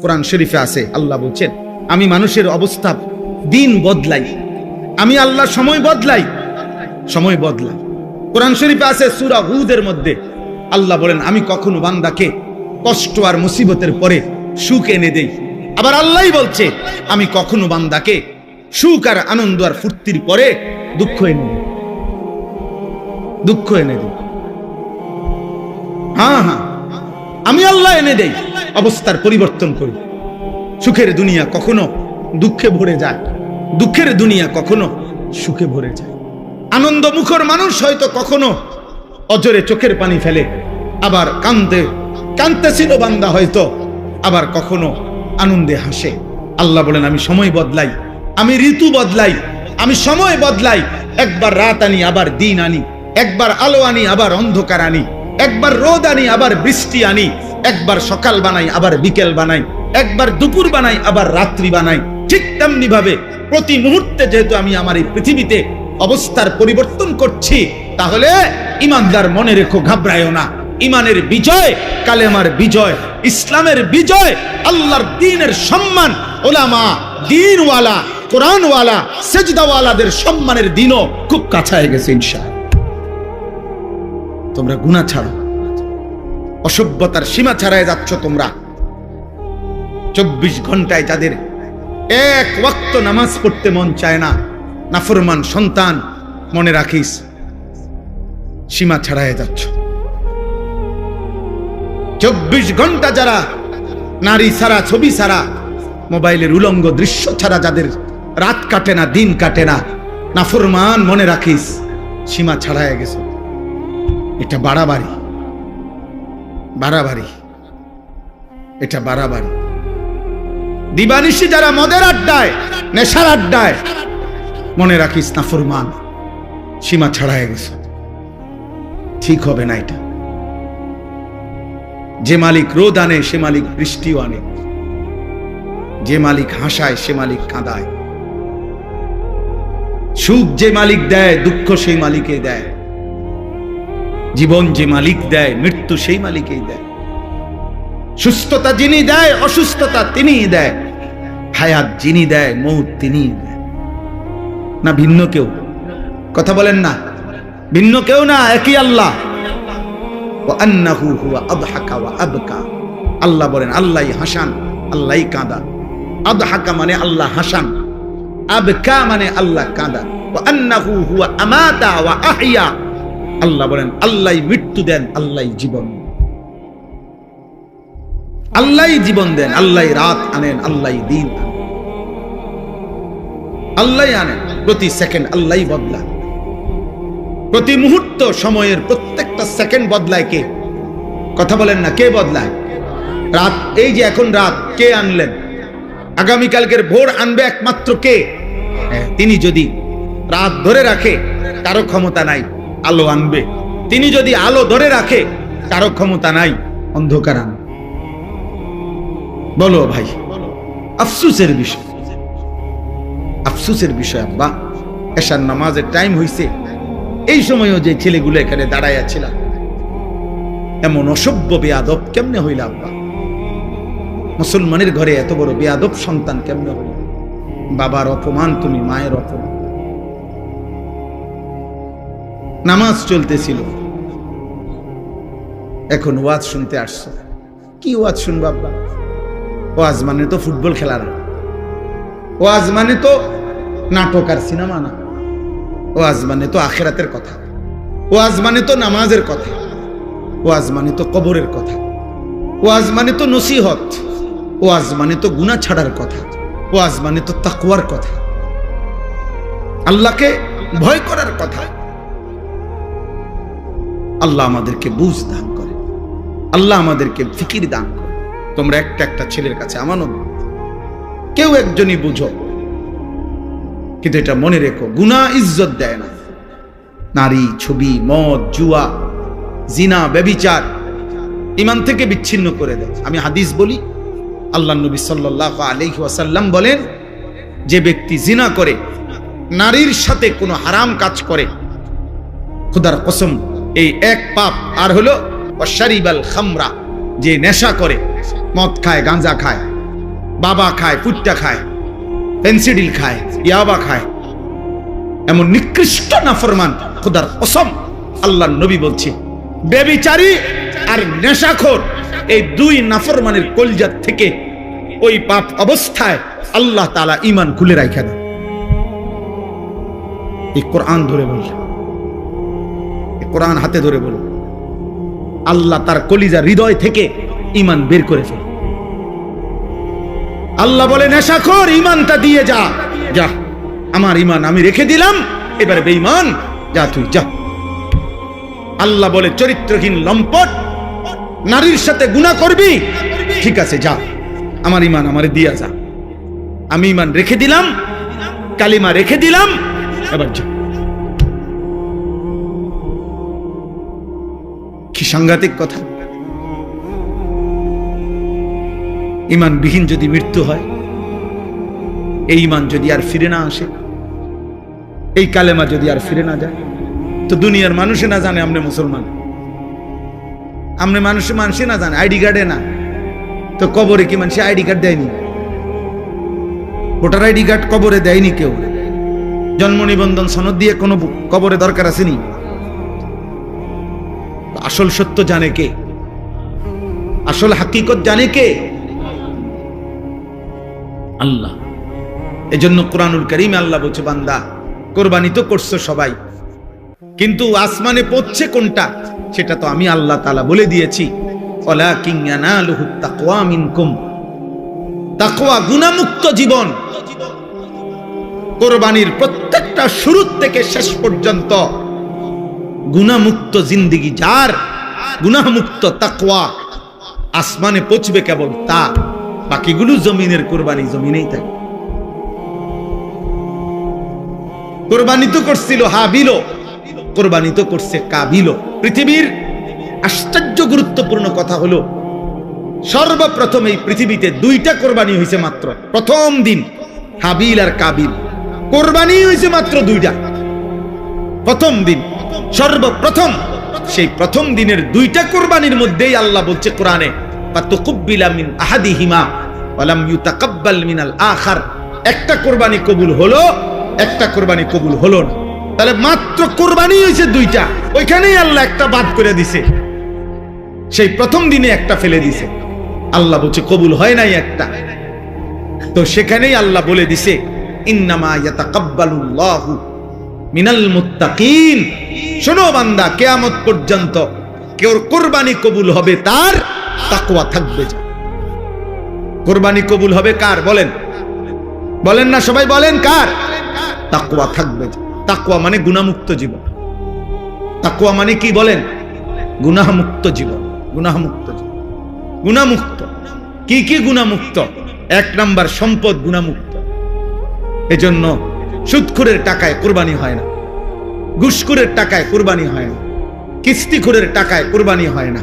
কোরআন শরীফে আছে, আল্লাহ বলছেন আমি মানুষের অবস্থা দিন বদলাই, আমি আল্লাহ সময় বদলাই, সময় বদলাই। কোরআন শরীফে আছে সূরা হুদের মধ্যে আল্লাহ বলেন আমি কখনো বান্দাকে কষ্ট আর মুসিবতের পরে সুখ এনে দেই। আবার আল্লাহই বলছে আমি কখনো বান্দাকে সুখ আর আনন্দ আর ফুর্তির পরে দুঃখ এনে দেই, দুঃখ এনে দেই। হ্যাঁ হ্যাঁ, আমি আল্লাহ এনে দেই, অবস্থার পরিবর্তন করি। সুখের দুনিয়া কখনো দুঃখে ভরে যায়, দুঃখের দুনিয়া কখনো সুখে ভরে যায়। আনন্দ মুখর মানুষ হয়তো কখনো অজরে চোখের পানি ফেলে, আবার কাঁদতেছিল বান্দা হয়তো, আবার কখনো আনন্দে হাসে। আল্লাহ বলেন আমি সময় বদলাই, আমি ঋতু বদলাই, আমি সময় বদলাই। একবার রাত আনি আবার দিন আনি, একবার আলো আনি আবার অন্ধকার আনি, একবার রোদ আনি আবার বৃষ্টি আনি, একবার সকাল বানাই আবার বিকেল বানাই, একবার দুপুর বানাই আবার রাত্রি বানাই। ঠিক তেমনি ভাবে প্রতি মুহূর্তে যেহেতু আমি আমার এই পৃথিবীতে অবস্থার পরিবর্তন করছি, তাহলে ইমানদার মনে রেখো, ঘাবড়ায়ও না। ইমানের বিজয়, কালেমার বিজয়, ইসলামের বিজয়, আল্লাহর দ্বীনের সম্মান, ওলামা, দ্বীনওয়ালা, কোরআনওয়ালা, সেজদাওয়ালাদের সম্মানের দিনও খুব কাছায় গেছে ইনশাআল্লাহ। তোমরা গুনাহ ছাড়ো, অসভ্যতার সীমা ছাড়ায় যাচ্ছ তোমরা। 24 ঘন্টায় যাদের এক ওয়াক্ত নামাজ পড়তে মন চায় না, নাফরমান সন্তান, মনে রাখিস সীমা ছাড়ায় যাচ্ছ। 24 ঘন্টা যারা নারী ছাড়া, ছবি ছাড়া, মোবাইলের উলঙ্গ দৃশ্য ছাড়া যাদের রাত কাটে না, দিন কাটে না, নাফরমান, মনে রাখিস সীমা ছাড়ায় গেছে। এটা বাড়াবাড়ি, বাড়াবাড়ি, এটা বাড়াবাড়ি। দিবানিশি যারা মদের আড্ডায়, নেশার আড্ডায়, মনে রাখিস নাফরমান, সীমা ছাড়ায় গেছে। ঠিক হবে না এটা। যে মালিক রোদ আনে সে মালিক বৃষ্টিও আনে, যে মালিক হাসায় সে মালিক কাঁদায়, সুখ যে মালিক দেয় দুঃখ সেই মালিকই দেয়, জীবন যে মালিক দেয় মৃত্যু সেই মালিকই দেয়, সুস্থতা যিনি দেয় অসুস্থতা তিনিই দেয়, হায়াত যিনি দেয় মৌত তিনিই দেয়। না ভিন্ন কেউ? কথা বলেন না, ভিন্ন কেউ না, একই আল্লাহ। ওয়ান্নাহু হুয়া আদহাকা ওয়া আবকা। আল্লাহ বলেন আল্লাহই হাসান, আল্লাহই কাঁদান। আদহাকা মানে আল্লাহ হাসান, আবকা মানে আল্লাহ কাঁদান। ওয়ান্নাহু হুয়া আমাতা ওয়া আহইয়া। আল্লাহ বলেন আল্লাহই মৃত্যু দেন, আল্লাহই জীবন, আল্লাহই জীবন দেন, আল্লাহই রাত আনেন, আল্লাহই দিন আনেন, আল্লাহই আনেন। প্রতি সেকেন্ড আল্লাহই বদলান, প্রতি মুহূর্ত সময়ের প্রত্যেকটা সেকেন্ড বদলায় কে? কথা বলেন না, কে বদলায়? রাত, এই যে এখন রাত, কে আনলেন? আগামীকালকের ভোর আনবে একমাত্র কে? তিনি যদি রাত ধরে রাখে কারো ক্ষমতা নাই, আলো আনবে। তিনি যদি আলো ধরে রাখে কারো ক্ষমতা নাই, অন্ধকার আনবে। বলো ভাই, আফসোসের বিষয়, আফসোসের বিষয়। আব্বা এশার নামাজের টাইম হইছে, এই সময়ও যে ছেলেগুলো এখানে দাঁড়াইয়া ছিল, এমন অসভ্য বেয়াদব কেমনে হইল আব্বা? মুসলমানের ঘরে এত বড় বেয়াদব সন্তান কেমনে হইল? বাবার অপমান তুমি, মায়ের অপমান। নামাজ চলতেছিল, এখন ওয়াজ শুনতে আসছো। কি ওয়াজ শুনবো আব্বা? ওয়াজ মানে তো ফুটবল খেলা না, ওয়াজ মানে তো নাটক আর সিনেমা না, ওয়াজ মানে তো আখিরাতের কথা, ওয়াজ মানে তো নামাজের কথা, ওয়াজ মানে তো কবরের কথা, ওয়াজ মানে তো নসিহত, ওয়াজ মানে তো গুনাহ ছাড়ার কথা, ওয়াজ মানে তো তাকওয়ার কথা, আল্লাহকে ভয় করার কথা। আল্লাহ আমাদেরকে বুঝ দান করে, আল্লাহ আমাদেরকে ফিকির দান করে। তোমরা একটা একটা ছেলের কাছে আমানত, কেউ একজনই বুঝো, কিন্তু এটা মনে রেখো, গুনাহ ইজ্জত দেয় না। নারী, ছবি, মদ, জুয়া, জিনা, ব্যভিচার ঈমান থেকে বিচ্ছিন্ন করে দেয়। আমি হাদিস বলি, আল্লাহ নবী সাল্লাল্লাহু আলাইহি ওয়াসাল্লাম বলেন, যে ব্যক্তি জিনা করে, নারীর সাথে কোনো হারাম কাজ করে, খোদার কসম এই এক পাপ। আর হলো ওয়াশারিবাল খামরা, যে নেশা করে, মদ খায়, গাঁজা খায়, বাবা খায়, ফুটটা খায়, পেন্সিডিল খায়, ইয়াবা খায়, এমন নিকৃষ্ট নাফরমান খোদার কসম আল্লাহর নবী বলছে বেবিচারী আর নেশাখোর এই দুই নাফরমানের কলজাত থেকে ওই পাপ অবস্থায় আল্লাহ তাআলা ঈমান খুলে রাখা দেন। এই কোরআন ধরে বল, এই কোরআন হাতে ধরে বল, আল্লাহ তার কলিজা হৃদয় থেকে ঈমান বের করে ফেলে। আল্লাহ বলে নেশাখোর ঈমানটা দিয়ে যা, যা আমার ঈমান আমি রেখে দিলাম, এবারে বেঈমান যা তুই যা। আল্লাহ বলে চরিত্রহীন লম্পট নারীর সাথে গুনাহ করবি, ঠিক আছে যা, আমার ঈমান আমারে দিয়া যা, আমি ঈমান রেখে দিলাম, কালিমা রেখে দিলাম, এবার যা। কি সাংঘাতিক কথা! ঈমানবিহীন যদি মৃত্যু হয়, এই ঈমান যদি আর ফিরে না আসে, এই কালেমা যদি আর ফিরে না যায়, তো দুনিয়ার মানুষে না জানে আমনে মুসলমান, আমনে মানুষে না জানে, আইডি কার্ডে না, তো কবরে কি মানুষ আইডি কার্ড দেয়নি? ভোটার আইডি কার্ড কবরে দেয়নি কেউ, জন্ম নিবন্ধন সনদ দিয়ে কোনো কবরে দরকার আসেনি। আসল সত্য জানে কে? আসল হাকিকত জানে কে? আল্লাহ। এজন্য কুরআনুল কারীমে আল্লাহ বলছে বান্দা কুরবানি তো করছো সবাই, কিন্তু আসমানে পৌঁছছে কোনটা সেটা তো আমি আল্লাহ তাআলা বলে দিয়েছি, ওয়ালাকিন ইয়ানালুহু তাকওয়া মিনকুম। তাকওয়া গুনাহমুক্ত জীবন। কুরবানির প্রত্যেকটা শুরু থেকে শেষ পর্যন্ত গুনাহমুক্ত জিন্দেগি যার, গুনাহমুক্ত তাকওয়া, আসমানে পৌঁছবে কেবল তা, বাকিগুলো জমিনের কুরবানি জমিনেই থাকে। কুরবানি তো করছিল হাবিলও, কুরবানি তো করছে কাবিলও। পৃথিবীর আশ্চর্য গুরুত্বপূর্ণ কথা হলো সর্বপ্রথম এই পৃথিবীতে দুইটা কোরবানি হয়েছে মাত্র। প্রথম দিন হাবিল আর কাবিল, কোরবানি হয়েছে মাত্র দুইটা। প্রথম দিন সর্বপ্রথম, সেই প্রথম দিনের দুইটা কোরবানির মধ্যেই আল্লাহ বলছে কোরআনে, ফাতুকুব্বিলা মিন আহাদিহিমা ওয়া লাম ইউতাকাব্বাল মিনাল আখার। একটা কোরবানি কবুল হলো, একটা কোরবানি কবুল হলো না। তাহলে মাত্র কোরবানি হয়েছে দুইটা, ওইখানেই আল্লাহ একটা বাদ করে দিছে, সেই প্রথম দিনে একটা ফেলে দিছে। আল্লাহ বলছে কবুল হয় নাই একটা, তো সেখানেই আল্লাহ বলে দিছে ইন্নামা ইয়াতাকাব্বালুল্লাহু মিনাল মুত্তাকিন। শোনো বান্দা, কিয়ামত পর্যন্ত কেউ কোরবানি কবুল হবে তার তাকওয়া থাকবে। কোরবানি কবুল হবে কার বলেন? বলেন না সবাই, বলেন কার? তাকওয়া থাকবে। তাকওয়া মানে গুনাহমুক্ত জীবন। তাকওয়া মানে কি বলেন? গুনাহমুক্ত জীবন। গুনাহমুক্ত জীবন, গুনাহমুক্ত। কি কি গুনাহমুক্ত? এক নাম্বার সম্পদ গুনাহমুক্ত। এজন্য সুদখোরের টাকায় কোরবানি হয় না, ঘুষখোরের টাকায় কোরবানি হয় না, কিস্তিখোরের টাকায় কোরবানি হয় না,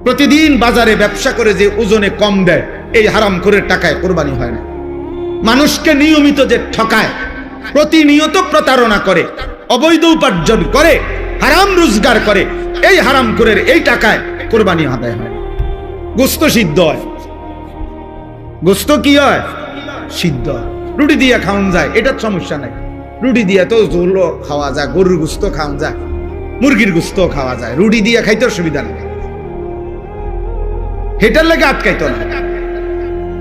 প্রতিদিন বাজারে ব্যবসা করে যে ওজনে কম দেয় এই হারামখোরের টাকায় কোরবানি হয় না, মানুষকে নিয়মিত যে ঠকায়, প্রতিনিয়ত প্রতারণা করে, অবৈধ উপার্জন করে, হারাম রোজগার করে, এই হারামখোরের এই টাকায় কোরবানি আদায় হয়। গোস্ত সিদ্ধ হয়, গোস্ত কি হয়? সিদ্ধ হয়। রুটি দিয়ে খাওয়ান যায়, এটার সমস্যা নাই। রুটি দিয়ে তো ঝোলও খাওয়া যায়, গরুর গোস্ত খাওয়া যায়, মুরগির গোস্ত খাওয়া যায়, রুটি দিয়ে খাইতে অসুবিধা নেই, হেটার লাগে আটকাইতো না।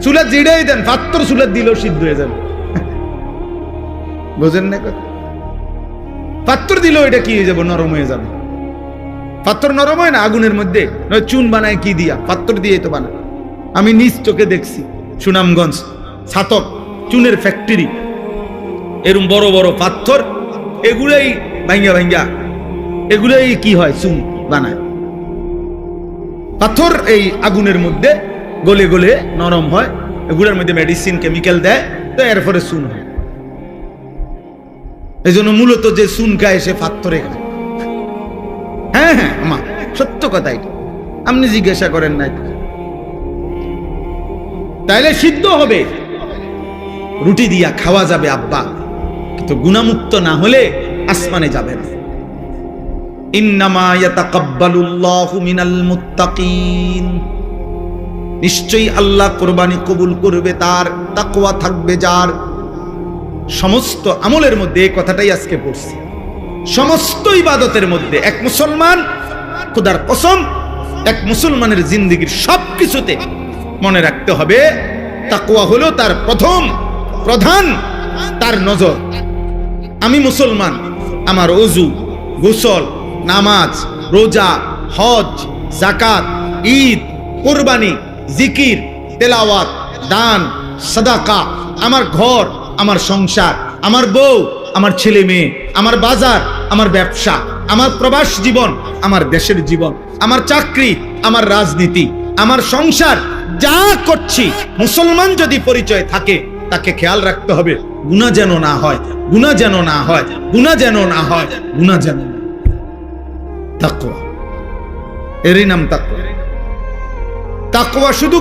চুলা জিড়াই দেন, পাত্র চুলা দিলেও সিদ্ধ হয়ে যাবে। বোঝেন না কথা? পাত্র দিলেও এটা কি হয়ে যাবে? নরম হয়ে যাবে। পাত্র নরম হয় না আগুনের মধ্যে, চুন বানায় কি দিয়া? পাত্র দিয়ে তো বানায়। আমি নিজ চোখে দেখছি সুনামগঞ্জ ছাতক চুনের ফ্যাক্টরি, এরকম বড় বড় পাথর, এগুলাই ভাঙ্গা ভাঙ্গা এগুলাই কি হয়? চুন বানায়। পাথর এই আগুনের মধ্যে গলে গলে নরম হয়, এগুলোর মধ্যে মেডিসিন কেমিক্যাল দেয়, তো এরপরে চুন হয়। এই জন্য মূলত যে চুন খায় সে পাথরে খায়। হ্যাঁ হ্যাঁ, আমার সত্য কথা এটা, আপনি জিজ্ঞাসা করেন নাই। তাইলে সিদ্ধ হবে, রুটি দিয়া খাওয়া যাবে আব্বা, কিন্তু গুনাহমুক্ত না হলে আসমানে যাবে না। ইন্নামা ইয়াতাকাব্বালুল্লাহু মিনাল মুত্তাকিন। নিশ্চয়ই আল্লাহ কোরবানি কবুল করবে তার, তাকওয়া থাকবে যার। সমস্ত আমলের মধ্যে এই কথাটাই আজকে পড়ছি, সমস্ত ইবাদতের মধ্যে এক মুসলমান, খোদার কসম, এক মুসলমানের জিন্দেগীর সবকিছুতে মনে রাখতে হবে তাকওয়া হলো তার প্রথম প্রধান তার নজর। আমি মুসলমান, আমার ওযু, গোসল, নামাজ, রোজা, হজ, যাকাত, ঈদ, কুরবানি, জিকির, তেলাওয়াত, দান, সাদাকা, আমার ঘর, আমার সংসার, আমার বউ, আমার ছেলে মেয়ে, আমার বাজার, আমার ব্যবসা, আমার প্রবাস জীবন, আমার দেশের জীবন, আমার চাকরি, আমার রাজনীতি, আমার সংসার, যা করছি মুসলমান যদি পরিচয় থাকে তাকে খেয়াল রাখতে হবে গুনাহ যেন না হয়, গুনাহ যেন না হয়, গুনাহ যেন না হয়, গুনাহ যেন না। তাকওয়া, এরই নাম তাকওয়া। তাকওয়া শুধু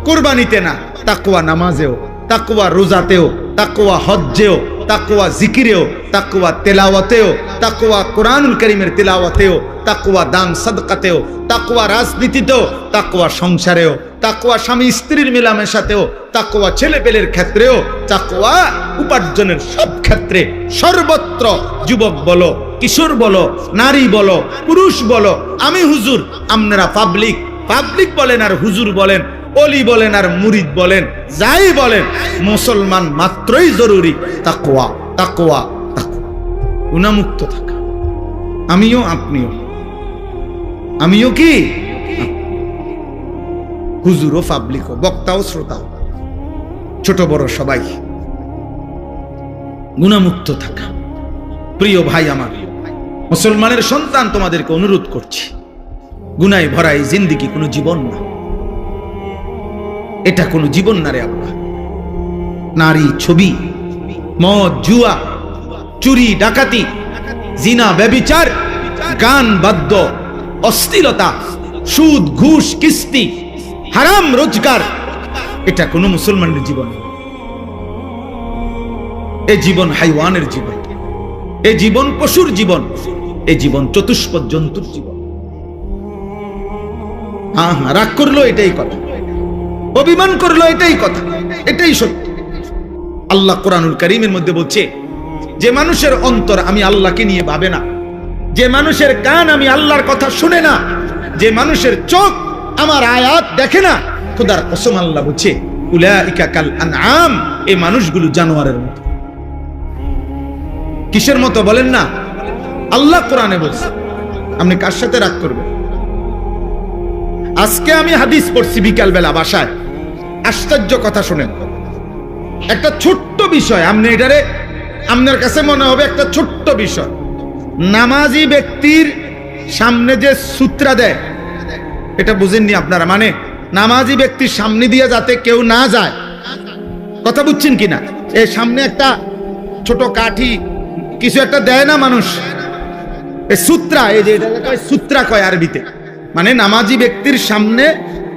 কুরবানিতে না, তাকওয়া নামাজেও, তাকওয়া রোজাতেও, তাকওয়া হজ্জেও, তাকওয়া জিকিরেও, তাকওয়া তেলাওয়াতেও, তাকওয়া কোরআনুল কারীমের তেলাওয়াতেও, তাকওয়া দান সাদকাতেও, তাকওয়া রাজনীতিতেও, তাকওয়া সংসারেও, তাকওয়া স্বামী স্ত্রীর মেলামেশাতেও, তাকওয়া ছেলেপেলের ক্ষেত্রেও, তাকওয়া উপার্জনের সব ক্ষেত্রে, সর্বত্র। যুবক বলো, কিশোর বলো, নারী বলো, পুরুষ বলো, আমি হুজুর, আপনারা পাবলিক, পাবলিক বলেন আর হুজুর বলেন, অলি বলেন আর মুরিদ বলেন, যাই বলেন, মুসলমান মাত্রই জরুরি তাকওয়া, তাকওয়া, তাকওয়া। গুনাহমুক্ত থাকা। আমিও, আপনিও, আমিও কি হুজুরও, পাবলিকও, বক্তাও, শ্রোতাও, ছোট বড় সবাই গুনাহমুক্ত থাকা। প্রিয় ভাই আমার, মুসলমানের সন্তান, তোমাদেরকে অনুরোধ করছি, গুনায় ভরা এই জিন্দেগি কোনো জীবন না, এটা কোনো জীবন না রে আব্বা। নারী, ছবি, মদ, জুয়া, চুরি, ডাকাতি, জিনা, ব্যভিচার, গান, বাদ্য, অশ্লীলতা, সুদ, ঘুষ, কিস্তি, হারাম রোজগার, এটা কোনো মুসলমানের জীবন না। এ জীবন হাইওয়ানের জীবন, এ জীবন পশুর জীবন, এ জীবন চতুষ্পদ জন্তুর জীবন। হ্যাঁ হ্যাঁ, রাগ করলো এটাই কথা, অভিমান করলো এটাই কথা, এটাই সত্য। আল্লাহ কোরআনুল কারীমের মধ্যে বলছে, যে মানুষের অন্তর আমি আল্লাহকে নিয়ে ভাবে না, যে মানুষের কান আমি আল্লাহর কথা শুনে না, যে মানুষের চোখ আমার আয়াত দেখে না, খোদার কসম আল্লাহ বলছে উলাইকা কাল আনআম, এই মানুষগুলো জানোয়ারের মতো। কিসের মতো বলেন না? আল্লাহ কোরআনে বলছে। আপনি কার সাথে রাগ করবেন? আজকে আমি হাদিস পড়ছি বিকাল বেলা বাসায়, আশ্চর্য কথা শুনেন। একটা ছোট্ট বিষয়, আপনি এটারে আপনার কাছে মনে হবে একটা ছোট্ট বিষয়। নামাজি ব্যক্তির সামনে যে সূত্রা দেয়, এটা বুঝেননি আপনারা? মানে নামাজি ব্যক্তির সামনে দিয়ে যাতে কেউ না যায়, কথা বুঝছেন কিনা? এই সামনে একটা ছোট কাঠি কিছু একটা দেয় না মানুষ, এই সূত্রা, এই যে সূত্রা কয় আরবিতে, মানে নামাজি ব্যক্তির সামনে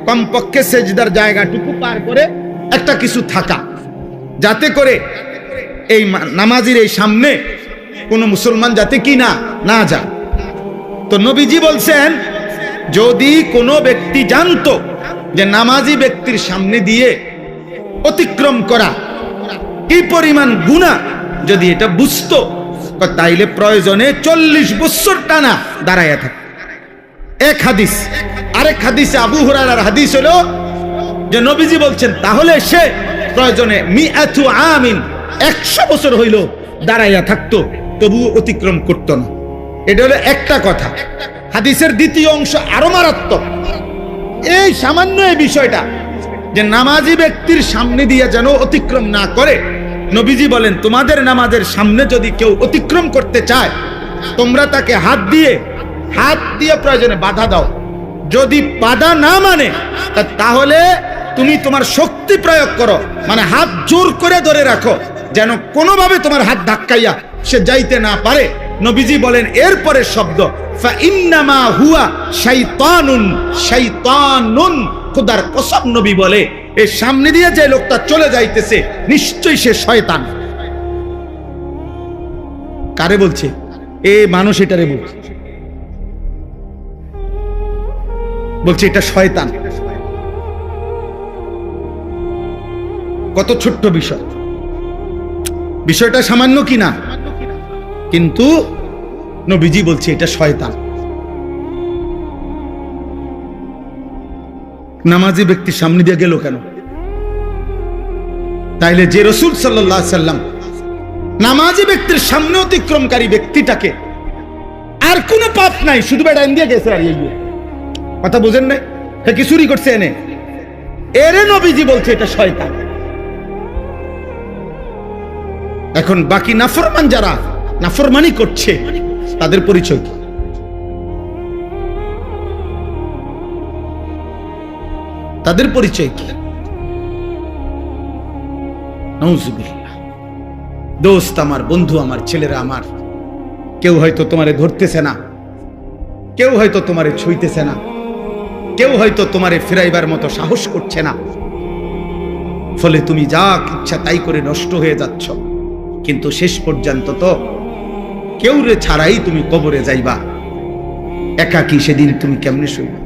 কমপক্ষে সেজদার জায়গাটুকু পার করে একটা কিছু থাকা, যাতে করে এই নামাজির এই সামনে কোনো মুসলমান যাতে কি না যায়। তো নবীজি বলছেন, যদি কোনো ব্যক্তি জানতো যে নামাজি ব্যক্তির সামনে দিয়ে অতিক্রম করা কি পরিমাণ গুনাহ, যদি এটা বুঝতো, তাইলে প্রয়োজনে 40 বছর টানা দাঁড়াইয়া থাকে। এক হাদিস। আরেক হাদিসে আবু হুরায়রার হাদিস হলো যে নবীজি বলছেন, তাহলে সে প্রয়োজনে মিআতু আমিন, 100 বছর হইল দাঁড়াইয়া থাকতো, তবুও অতিক্রম করতো না। এটা হলো একটা কথা। হাদিসের দ্বিতীয় অংশ আরো মারাত্মক। এই সামান্য এই বিষয়টা যে নামাজি ব্যক্তির সামনে দিয়ে যেন অতিক্রম না করে, নবীজি বলেন, তোমাদের নামাজের সামনে যদি কেউ অতিক্রম করতে চায়, তোমরা তাকে হাত দিয়ে প্রয়োজনে বাধা দাও। যদি বাধা না মানে, তাহলে তুমি তোমার শক্তি প্রয়োগ করো, মানে হাত জোর করে ধরে রাখো, যেন কোনোভাবে তোমার হাত ধাক্কাইয়া সে যাইতে না পারে। নবীজি বলেন এরপরে শব্দ, ফা ইন্নামা হুয়া শাইতানুন, শাইতানুন। খোদার কসম নবী বলে, এই সামনে দিয়ে যে লোকটা চলে যাইতেছে, নিশ্চয়ই সে শয়তান। কারে বলছে? এ মানুষ এটারে বলছে, বলছে এটা শয়তান। কত ছোট্ট বিষয়, বিষয়টা সামান্য কি না, কিন্তু নবীজি বলছে এটা শয়তান। নামাজি ব্যক্তি সামনে দিয়ে গেল কেন? তাইলে যে রাসূল সাল্লাল্লাহু আলাইহি সাল্লাম নামাজি ব্যক্তির সামনে অতিক্রমকারী ব্যক্তিটাকে আর কোনো পাপ নাই, শুধু বেড়া দিয়ে গেছে। আর এই কথা বুঝেন নাই? কি চুরি করছে এনে, এরে নবীজি বলছে এটা শয়তান। এখন বাকি নাফরমান যারা নাফরমানি করছে তাদের পরিচয় কি? তাদের পরিচয় কি? নাউযুবিল্লাহ। দোস্ত আমার, বন্ধু আমার, ছেলেরা আমার, কেউ হয়তো তোমারে ধরতেছে না, কেউ হয়তো তোমারে ছুঁইতেছে না, কেউ হয়তো তোমারে ফিরাইবার মতো সাহস করছে না, ফলে তুমি যা ইচ্ছা তাই করে নষ্ট হয়ে যাচ্ছ। কিন্তু শেষ পর্যন্ত তো কেউ রে ছাড়াই তুমি কবরে যাইবা। একাকী সেদিন তুমি কেমনে শুইবা?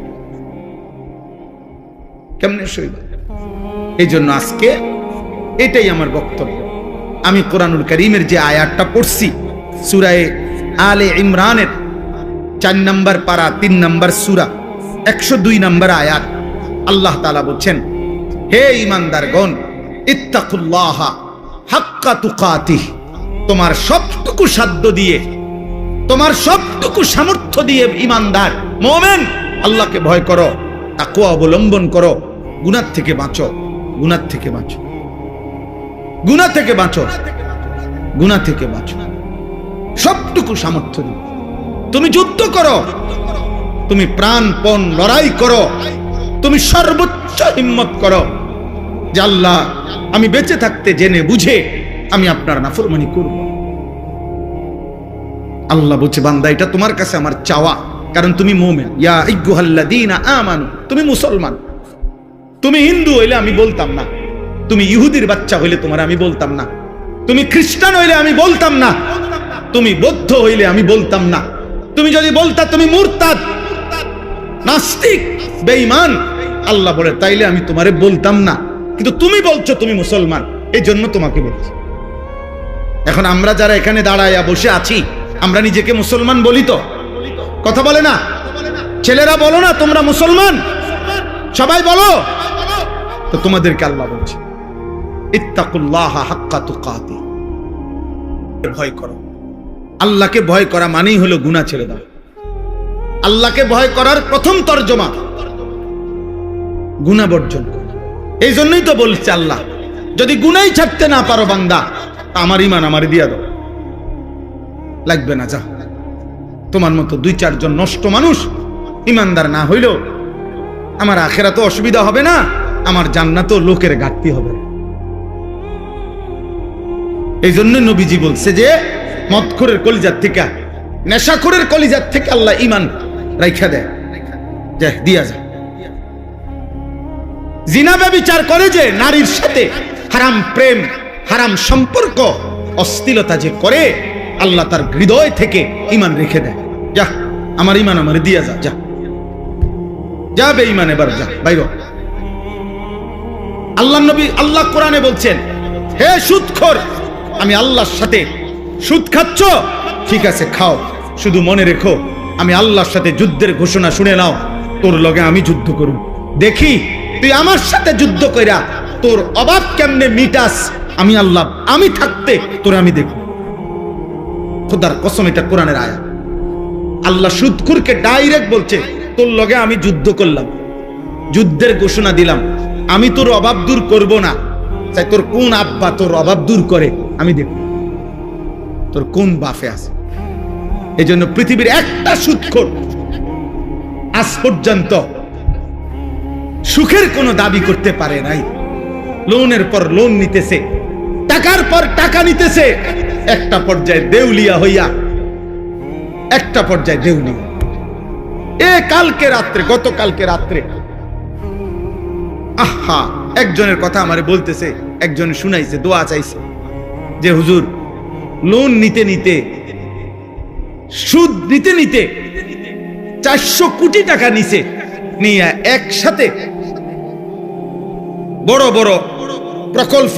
কেমনে শুইবা? এই জন্য আজকে এটাই আমার বক্তব্য। আমি কোরআনুল কারীমের যে আয়াতটা পড়ছি, সূরা আলে ইমরানের 4 নম্বর পারা 3 নম্বর সূরা 102 নম্বর আয়াত, আল্লাহ তাআলা বলছেন, হে ঈমানদারগণ, ইত্তাকুল্লাহা হাক্কা তুকাতিহ, তোমার সবটুকু সাধ্য দিয়ে, তোমার সবটুকু সামর্থ্য দিয়ে ঈমানদার মুমিন আল্লাহকে ভয় করো, তাকওয়া অবলম্বন করো, গুনাহ থেকে বাঁচো, গুনাহ থেকে বাঁচো, গুনাহ থেকে বাঁচো, গুনাহ থেকে বাঁচো। সবটুকু সামর্থ্য দিয়ে তুমি যুদ্ধ করো, তুমি প্রাণপণ লড়াই করো, তুমি সর্বোচ্চ হিম্মত করো যে আল্লাহ, আমি বেঁচে থাকতে জেনে বুঝে আমি আপনার নাফরমানি করব। আল্লাহ বলছে, বান্দা এটা তোমার কাছে আমার চাওয়া, কারণ তুমি মুমিন। ইয়া আইয়ুহাল্লাযীনা আমানু, তুমি মুসলমান। তুমি হিন্দু হইলে আমি বলতাম না, তুমি ইহুদির বাচ্চা হইলে তোমার আমি বলতাম না, তুমি খ্রিস্টান হইলে আমি বলতাম না, তুমি বৌদ্ধ হইলে আমি বলতাম না, তুমি যদি বলতা তুমি মুরতাদ, নাস্তিক, বেঈমান, আল্লাহ বলে তাইলে আমি তোমারে বলতাম না। কিন্তু তুমি বলছো তুমি মুসলমান, এই জন্য তোমাকে বলছি। এখন আমরা যারা এখানে দাঁড়ায়া বসে আছি, আমরা নিজেকে মুসলমান বলি তো? কথা বলে না? ছেলেরা বলো না তোমরা মুসলমান? সবাই বলো তো। তোমাদেরকে আল্লাহ বলছে, ইত্তাকুল্লাহা হাক্কা তুকাতিহ, ভয় করো। আল্লাহকে ভয় করা মানেই হলো গুনাহ ছেড়ে দাও। আল্লাহকে ভয় করার প্রথম তর্জমা গুনাহ বর্জন করো। এই জন্যই তো বলছে আল্লাহ, যদি গুনাহই ছাড়তে না পারো বান্দা, আমার ঈমান আমারে দিয়া দাও, লাগবে না, যা। তোমার মতো 2-4 জন নষ্ট মানুষ ঈমানদার না হইল আমার আখিরাতে অসুবিধা হবে না, আমার জান্নাতেও লোকের ঘাটতি হবে না। এই জন্য নবীজি বলছে যে মদখোরের কলিজার থেকে, নেশাখোরের কলিজার থেকে আল্লাহ ঈমান রাইখা দেয়, যা দিয়া যায়। জিনা ব্যভিচার করে যে নারীর সাথে, হারাম প্রেম, হারাম সম্পর্ক, অশ্লীলতা যে করে, আল্লাহ তার হৃদয় থেকে ঈমান রেখে দেয়, যা আমার ঈমান আমারে দিয়া যা, যা যা বেঈমান, এবার যা বাইরে। আল্লাহ নবী, আল্লাহ কোরআনে বলছেন, হে সুদখোর, আমি আল্লাহর সাথে সুদ খাচ্ছ, ঠিক আছে খাও, শুধু মনে রেখো আমি আল্লাহর সাথে যুদ্ধের ঘোষণা শুনে নাও, তোর লগে আমি যুদ্ধ করব, দেখি তুই আমার সাথে যুদ্ধ কইরা তোর অভাব কেমনে মিটাস। আমি আল্লাহ, আমি থাকতে তোর আমি দেখব। খোদার কসম, এটা কোরআনের আয়াত। আল্লাহ সুদখোরকে ডাইরেক্ট বলছে, তোর লগে আমি যুদ্ধ করলাম, যুদ্ধের ঘোষণা দিলাম, আমি তোর অভাব দূর করব না, চাই তোর কোন আব্বা তোর অভাব দূর করে আমি দেখব, তোর কোন বাফে আছে। এই জন্য পৃথিবীর একটা সুদখোর আজ পর্যন্ত সুখের কোনো দাবি করতে পারে নাই। লোনের পর লোন নিতেছে, টাকার পর টাকা নিতেছে, একটা পর্যায়ে দেউলিয়া হইয়া, একটা পর্যায়ে দেউলিয়া। কালকে রাত্রে, গতকালকে রাত্রে, আহা, একজনের কথা আমারে বলতেছে, একজন শুনাইছে, দোয়া চাইছে যে হুজুর, লোন নিতে নিতে, সুদ নিতে নিতে 400 কোটি টাকা নিছে, নিয়ে একসাথে বড় বড় প্রকল্প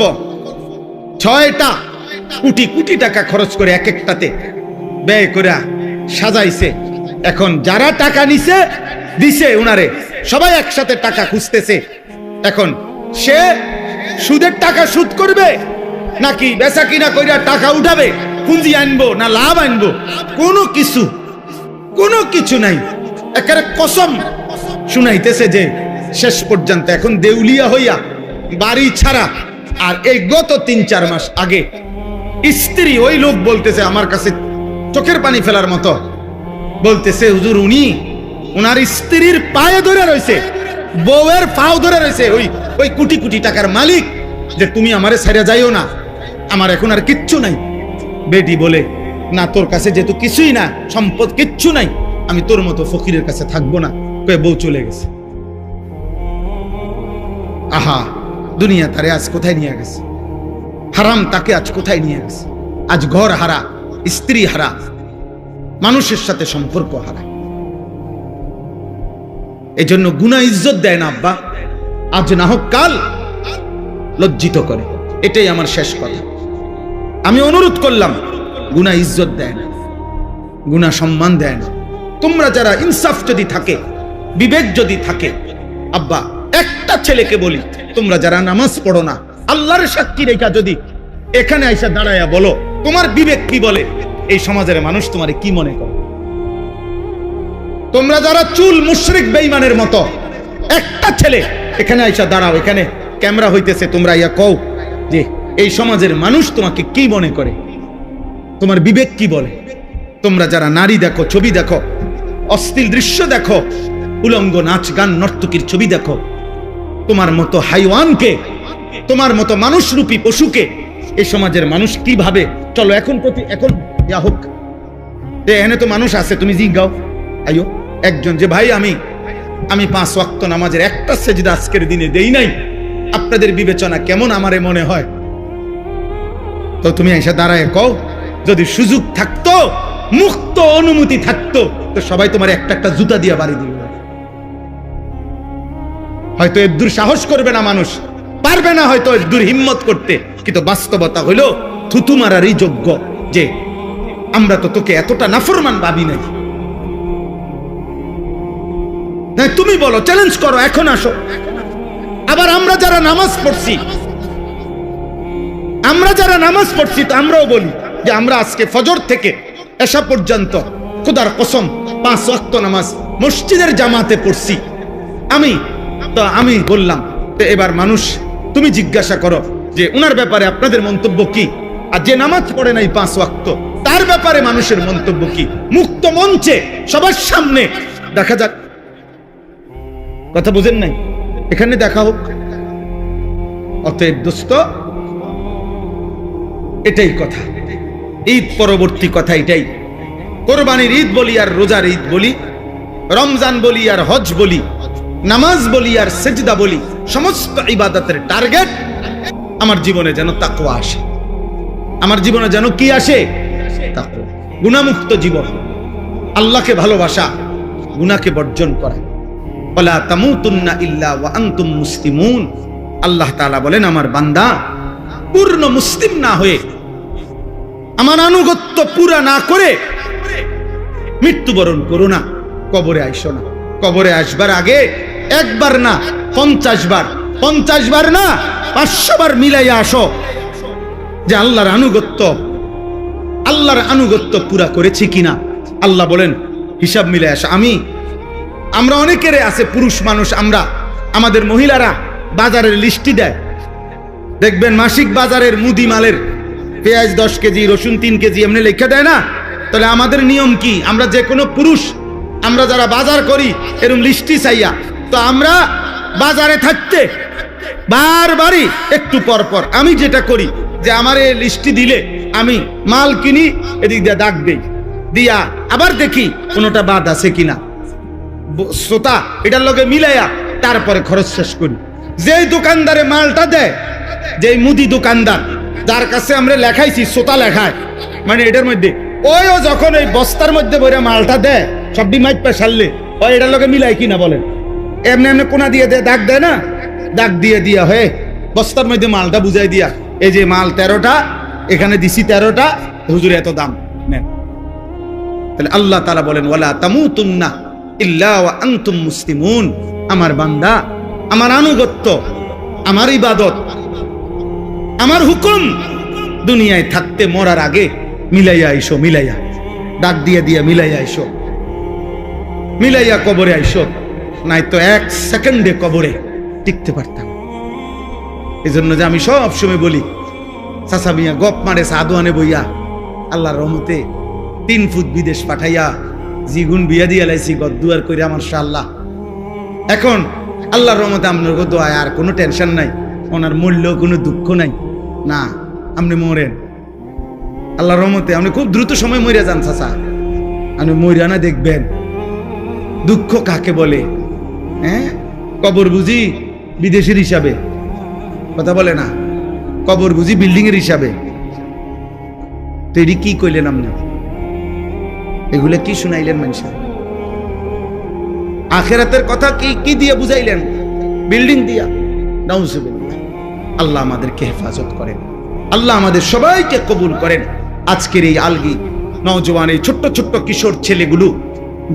6টা কোটি কোটি টাকা খরচ করে এক একটাতে ব্যয় করে সাজাইছে। এখন যারা টাকা নিছে দিছে উনারে, সবাই একসাথে টাকা খুঁজতেছে। এখন সে সুদের টাকা সুদ করবে নাকি বেচা কিনা কইরা টাকা উঠাবে, পুঁজি আনবো না লাভ আনবো, কোনো কিছু নাই। একেবারে কসম শুনাইতেছে যে শেষ পর্যন্ত এখন দেউলিয়া হইয়া বাড়ি ছাড়া। আর এই গত 3-4 মাস আগে স্ত্রী, ওই লোক বলতেছে আমার কাছে চোখের পানি ফেলার মতো, বলতেছে হুজুর উনার স্ত্রীর পায়ে ধরে রয়েছে, বউয়ের পাও ধরে রয়েছে ওই কোটি কোটি টাকার মালিক, যে তুমি আমারে ছেড়ে যাইও না, আমার এখন আর কিচ্ছু নাই। বেটি বলে না, তোর কাছে যেহেতু কিছুই না, সম্পদ কিচ্ছু নাই, আমি তোর মতো ফকিরের কাছে থাকবো না, বউ চলে গেছে। আহা, দুনিয়া তারে আজ কোথায় নিয়ে গেছে, হারাম তাকে আজ কোথায় নিয়ে গেছে। আজ ঘর হারা, স্ত্রী হারা, মানুষের সাথে সম্পর্ক হারা। এই জন্য গুনাহ ইজ্জত দেয় না আব্বা, আজ না হোক কাল লজ্জিত করে। এটাই আমার শেষ কথা। আমি অনুরোধ করলাম, গুনাহ ইজ্জত দেয় না, গুনাহ সম্মান দেয় না। তোমরা যারা ইনসাফ যদি থাকে, বিবেক যদি থাকে, আব্বা একটা ছেলেকে বলি, তোমরা যারা নামাজ পড়ো না, আল্লাহর সাক্ষী রেখা যদি এখানে আইসা দাঁড়ায়া বলো তোমার বিবেক কি বলে, এই সমাজের মানুষ তোমারে কি মনে করে? তোমরা যারা চুল মুশরিক বেঈমানের মতো, একটা ছেলে এখানে আইসা দাঁড়াও, এখানে ক্যামেরা হইতেছে, তোমরা ইয়া কও যে এই সমাজের মানুষ তোমাকে কি মনে করে, তোমার বিবেক কি বলে? তোমরা যারা নারী দেখো, ছবি দেখো, অশ্লীল দৃশ্য দেখো, উলঙ্গ নাচ গান নর্তকীর ছবি দেখো, তোমার মতো হাইওয়ানকে, তোমার মতো মানুষরূপী পশুকে এই সমাজের মানুষ কি ভাবে? চলো এখন ইয়া হোক, এখানে তো মানুষ আছে, তুমি জিজ্ঞাও আইও একজন যে ভাই আমি 5 ওয়াক্ত নামাজের একটা সেজদা আজকের দিনে দেই নাই, আপনাদের বিবেচনা কেমন আমারে মনে হয়? তো তুমি এসে দাঁড়ায় কও, যদি সুযোগ থাকতো, মুক্ত অনুমতি থাকতো, তো সবাই তোমার একটা একটা জুতা দিয়ে বাড়ি দিবে। হয়তো এদ্দুর সাহস করবে না মানুষ, পারবে না হয়তো এদ্দুর হিম্মত করতে, কিন্তু বাস্তবতা হইলো থুতু মারারই যোগ্য যে আমরা তো তোকে এতটা নাফরমান ভাবি নাই। তুমি বলো, চ্যালেঞ্জ করো, এখন আসো। আবার আমরা যারা নামাজ পড়ছি, তো আমরাও বলি যে আমরা আজকে ফজর থেকে এশা পর্যন্ত খোদার কসম 5 ওয়াক্ত নামাজ মসজিদের জামাতে পড়ছি। আমি বললাম, এবার মানুষ তুমি জিজ্ঞাসা করো যে উনার ব্যাপারে আপনাদের মন্তব্য কি, আর যে নামাজ পড়ে নাই 5 ওয়াক্ত তার ব্যাপারে মানুষের মন্তব্য কি? মুক্ত মঞ্চে সবার সামনে দেখা যাক। কথা বুঝেন নাই? এখানে দেখা হোক। অতএব দোস্ত, এটাই কথা, ঈদ পরবর্তী কথা এটাই। কোরবানির ঈদ বলি আর রোজার ঈদ বলি, রমজান বলি আর হজ বলি, নামাজ বলি আর সেজদা বলি, সমস্ত ইবাদতের টার্গেট আমার জীবনে যেন তাকওয়া আসে। আমার জীবনে যেন কি আসে? তাকওয়া। গুনাহমুক্ত জীবন, আল্লাহকে ভালোবাসা, গুনাহকে বর্জন করা। ওয়ালা তামুতুন্না ইল্লা ওয়া আনতুম মুসলিমুন। আল্লাহ তাআলা বলেন, আমার বান্দা পূর্ণ মুসলিম না হয়ে, আমার আনুগত্য পুরা না করে মৃত্যুবরণ করো না, কবরে আইসো না। কবরে আসবার আগে একবার না 50 বার, 50 বার না 500 বার মিলাইয়া আসো যে আল্লাহর আনুগত্য পুরা করেছি কিনা। আল্লাহ বলেন হিসাব মিলাই আসো। আমরা অনেকের আছে পুরুষ মানুষ, আমাদের মহিলারা বাজারের লিস্টি দেয়, দেখবেন মাসিক বাজারের মুদি মালের পেঁয়াজ 10 কেজি, রসুন 3 কেজি এমনি লেখা দেয় না? তাহলে আমাদের নিয়ম কি? আমরা যে কোনো পুরুষ, আমরা যারা বাজার করি এরকম লিস্টি চাইয়া, তো আমরা বাজারে থাকতে বারবারই একটু পর পর আমি যেটা করি যে আমার এই লিস্টি দিলে আমি মাল কিনি, এদিক দিয়ে দাগ দেই, দিয়া আবার দেখি কোনোটা বাদ আছে কিনা, সোতা এটার লগে মিলাইয়া তারপরে খরচ শেষ করি। যেই দোকানদারে মালটা দেয়, যেই মুদি দোকানদার যার কাছে আমরা লেখাইছি সোতা লেখায়, মানে এটার মধ্যে ও যখন ওই বস্তার মধ্যে ভরে মালটা দেয়, সবটি মাইক পা সারলে ওই এটার লগে মিলাই কিনা বলেন, এমনি এমনি কোনা দিয়ে দাগ দেয় না, দাগ দিয়ে দিয়া হয়ে বস্তার মধ্যে মালটা বুঝাই দিয়া, এই যে মাল 13টা, এখানে দিছি 13টা, হুজুর এত দাম নেন। তাহলে আল্লাহ তাআলা বলেন ওয়ালা তামুতুন্না ইল্লা ওয়া আনতুম মুসলিমুন। আমার বান্দা, আমার আনুগত্য, আমার ইবাদত, আমার হুকুম দুনিয়ায় থাকতে মরার আগে মিলাইয়া আইসো, মিলাইয়া ডাক দিয়ে দিয়া মিলাইয়া আইসো, মিলাইয়া কবরে আইসো, নাই তো 1 সেকেন্ডে কবরে টিকতে পারতাম। এই জন্য যে আমি সব সময় বলি, চাচা মিয়া গপ মারে সাদোয়ানে বইয়া আল্লাহর রহমতে 3 ফুট বিদেশ পাঠাইয়া জিগুন বিয়া দিয়া লাইছি গদ্দুয়ার কইরা মাশাআল্লাহ। এখন আল্লাহর রহমতে আপনার দোয়ায় আর কোনো টেনশন নাই, ওনার মূল্য কোনো দুঃখ নাই। না, আপনি মরেন আল্লাহর রহমতে, আপনি খুব দ্রুত সময় মরিয়া যান চাচা। আপনি মরিয়া না দেখবেন দুঃখ কাকে বলে। হ্যাঁ, কবর বুঝি বিদেশের হিসাবে কথা বলে না, কবর বুঝি বিল্ডিং এর হিসাবে। তো এটি কি কইলেন আপনি? এগুলা কি শুনাইলেন মানুষের? আখিরাতের কথা কি কি দিয়ে বুঝাইলেন? বিল্ডিং দিয়া। নাউজুবিল্লাহ। আল্লাহ আমাদেরকে হেফাজত করেন, আল্লাহ আমাদের সবাইকে কবুল করেন। আজকের এই আলগি নওজওয়ান, এই ছোট্ট ছোট্ট কিশোর ছেলেগুলো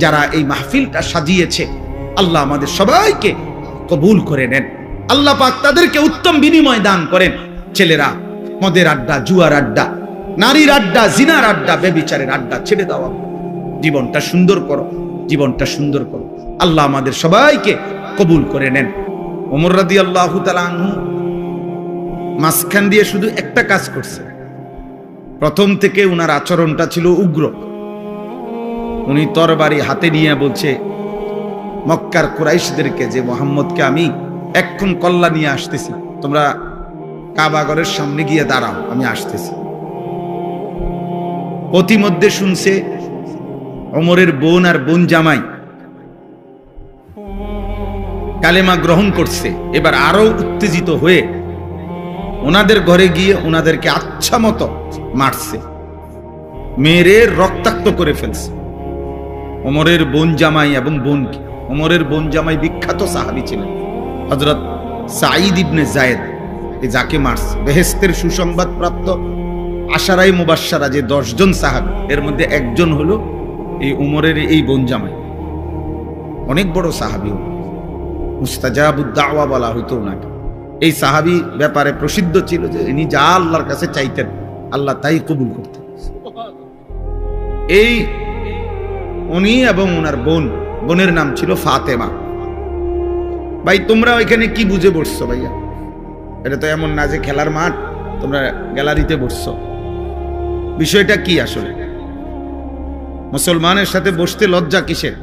যারা এই মাহফিলটা সাজিয়েছে, আল্লাহ আমাদের সবাইকে কবুল করে নেন। আল্লাহ পাক তাদেরকে উত্তম বিনিময় দান করেন। ছেলেরা মদের আড্ডা, জুয়ার আড্ডা, নারীর আড্ডা, জিনার আড্ডা, বেবিচারের আড্ডা ছেড়ে দাও। জীবনটা সুন্দর করো, জীবনটা সুন্দর করো। আল্লাহ আমাদের সবাইকে কবুল করে নেন। ওমর রাদিয়াল্লাহু তাআলা আনহু মাঝখান দিয়ে শুধু একটা কাজ করছে। প্রথম থেকে উনার আচরণটা ছিল উগ্র। উনি তরবারি হাতে নিয়ে বলছে মক্কার কুরাইশদেরকে যে মুহাম্মদকে আমি এক্ষণ কল্লা নিয়ে আসতেছি, তোমরা কাবাগরের সামনে গিয়ে দাঁড়াও, আমি আসতেছি। প্রতিমধ্যে শুনছে ওমরের বোন আর বোন জামাই কালেমা গ্রহণ করছে। এবার আরো উত্তেজিত হয়ে ওনাদের ঘরে গিয়ে ওনাদেরকে আচ্ছা মতো মারছে, মেরে রক্তাক্ত করে ফেলছে। ওমরের বোন জামাই এবং বোনকে, ওমরের বোন জামাই বিখ্যাত সাহাবী ছিলেন হযরত সাঈদ ইবনে যায়েদ, যাকে মারছে। বেহেশতের সুসংবাদ প্রাপ্ত আশারায়ে মুবাশশারা যে 10 জন সাহাবী, এর মধ্যে একজন হলো এই উমরের এই বোন জামাই। অনেক বড় সাহাবী, মুস্তাজাবুদ দাওয়া বলা হইতো ওনাকে। এই সাহাবী ব্যাপারে প্রসিদ্ধ ছিল যে ইনি যা আল্লাহর কাছে চাইতেন আল্লাহ তাই কবুল করতেন। এই উনি এবং ওনার বোন, বোনের নাম ছিল ফাতেমা। ভাই তোমরা এখানে কি বুঝে বসছো ভাইয়া? এটা তো এমন না যে খেলার মাঠ, তোমরা গ্যালারিতে বসছো। বিষয়টা কি আসলে? মুসলমানের সাথে বসতে লজ্জা কিসের?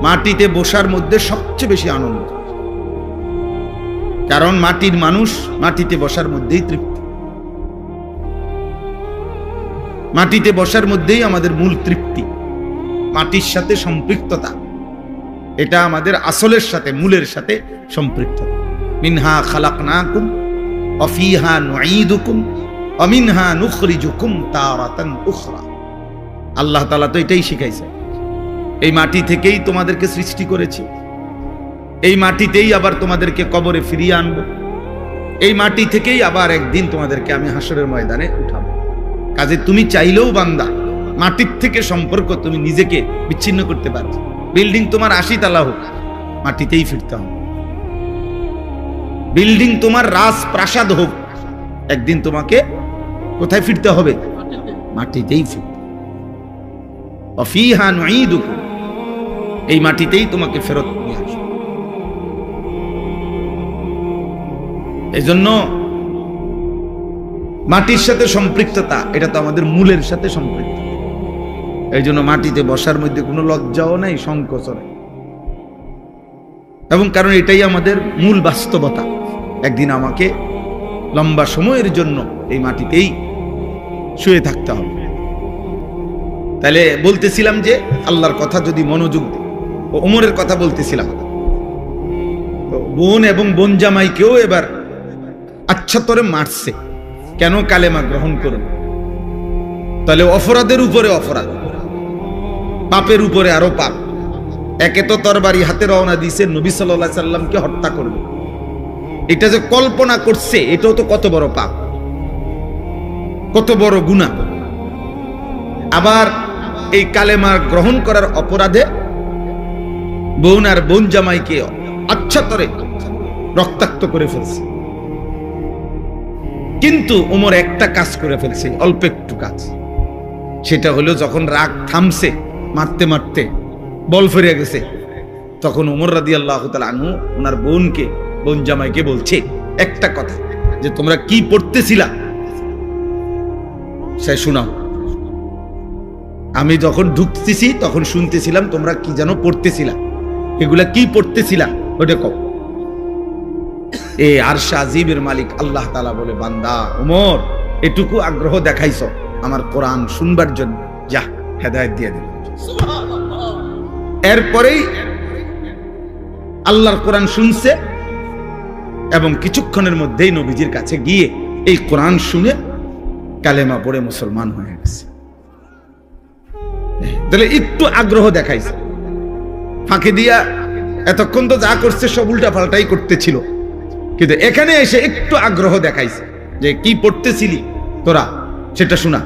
মাটিতে বসার মধ্যে সবচেয়ে বেশি আনন্দ, কারণ মাটির মানুষ, মাটিতে বসার মধ্যেই তৃপ্তি। মাটিতে বসার মধ্যেই আমাদের মূল তৃপ্তি, মাটির সাথে সম্পৃক্ততা, এটা আমাদের আসলের সাথে, মূলের সাথে সম্পৃক্ততা। মিনহা খালাকনাকুম ওয়া ফিহা নুঈদুকুম ওয়া মিনহা নুখরিজুকুম তারাতান উখরা। আল্লাহ তাআলা তো এটাই শিখাইছে, এই মাটি থেকেই তোমাদেরকে সৃষ্টি করেছি, এই মাটিতেই আবার তোমাদেরকে কবরে ফিরিয়ে আনবো, এই মাটি থেকেই আবার একদিন তোমাদেরকে আমি হাসরের ময়দানে উঠাবো। কাজে তুমি চাইলেও বান্দা মাটির থেকে সম্পর্ক তুমি নিজেকে বিচ্ছিন্ন করতে পারো। বিল্ডিং তোমার 80 তলা হোক, মাটিতেই ফিরতে হবে। বিল্ডিং তোমার রাজপ্রাসাদ হোক, একদিন তোমাকে কোথায় ফিরতে হবে? মাটিতেই ফিরতে। অফিহা নুঈদুকুম, এই মাটিতেই তোমাকে ফেরত নিয়ে আসবে। এজন্য মাটির সাথে সম্পৃক্ততা, এটা তো আমাদের মূলের সাথে সম্পৃক্ত। এই জন্য মাটিতে বসার মধ্যে কোনো লজ্জাও নাই, সংকোচও নাই। এবং কারণ এটাই আমাদের মূল বাস্তবতা। একদিন আমাকে লম্বা সময়ের জন্য এই মাটিতেই শুয়ে থাকতে হবে। তাহলে বলতেছিলাম যে আল্লাহর কথা যদি মনোযোগ দিই, ওমরের কথা বলতেছিলাম, বোন এবং বোন জামাইকেও এবার আচ্ছা তরে মারছে। কেন? কালেমা গ্রহণ করুন। তাহলে অপরাধের উপরে অপরাধ, পাপের উপরে আরো পাপ। একে তো তরবারি হাতে রওনা দিয়েছে নবী সাল্লাল্লাহু আলাইহি সাল্লামকে হত্যা করবে, এটা যে কল্পনা করছে এটাও তো কত বড় পাপ, কত বড় গুনাহ। আবার এই কালেমা গ্রহণ করার অপরাধে বোন আর বোন জামাইকে আচ্ছাতরে রক্তাক্ত করে ফেলছে। কিন্তু ওমর একটা কাজ করে ফেলছে, অল্প একটু কাজ। সেটা হলো যখন রাগ থামছে, মারতে মারতে বল ফিরে গেছে, তখন ওমর রাদিয়াল্লাহু তাআলা আনহু ওনার বোনকে, বোন জামাইকে বলছে একটা কথা, যে তোমরা কি পড়তেছিলা সে শোনাও। আমি যখন ঢুকতেছি তখন শুনতেছিলাম তোমরা কি যেন পড়তেছিলা, এগুলা কি পড়তেছিলা ওটা কও। এ আরশ আজিমের মালিক আল্লাহ তাআলা বলে, বান্দা ওমর এটুকু আগ্রহ দেখাইছো আমার কোরআন শুনবার জন্য, যা হেদায়েত দিয়ে দিল। এরপরেই আল্লাহর কোরআন শুনছে এবং কিছুক্ষণের মধ্যেই নবীজির কাছে গিয়ে এই কোরআন শুনে কালেমা পড়ে মুসলমান হয়ে গেছে। তাহলে একটু আগ্রহ দেখাইছে, ফাঁকি দিয়া এতক্ষণ তো যা করছে সব উল্টা পাল্টাই করতেছিল, কিন্তু এখানে এসে একটু আগ্রহ দেখাইছে যে কি পড়তেছিলি তোরা সেটা শোনা।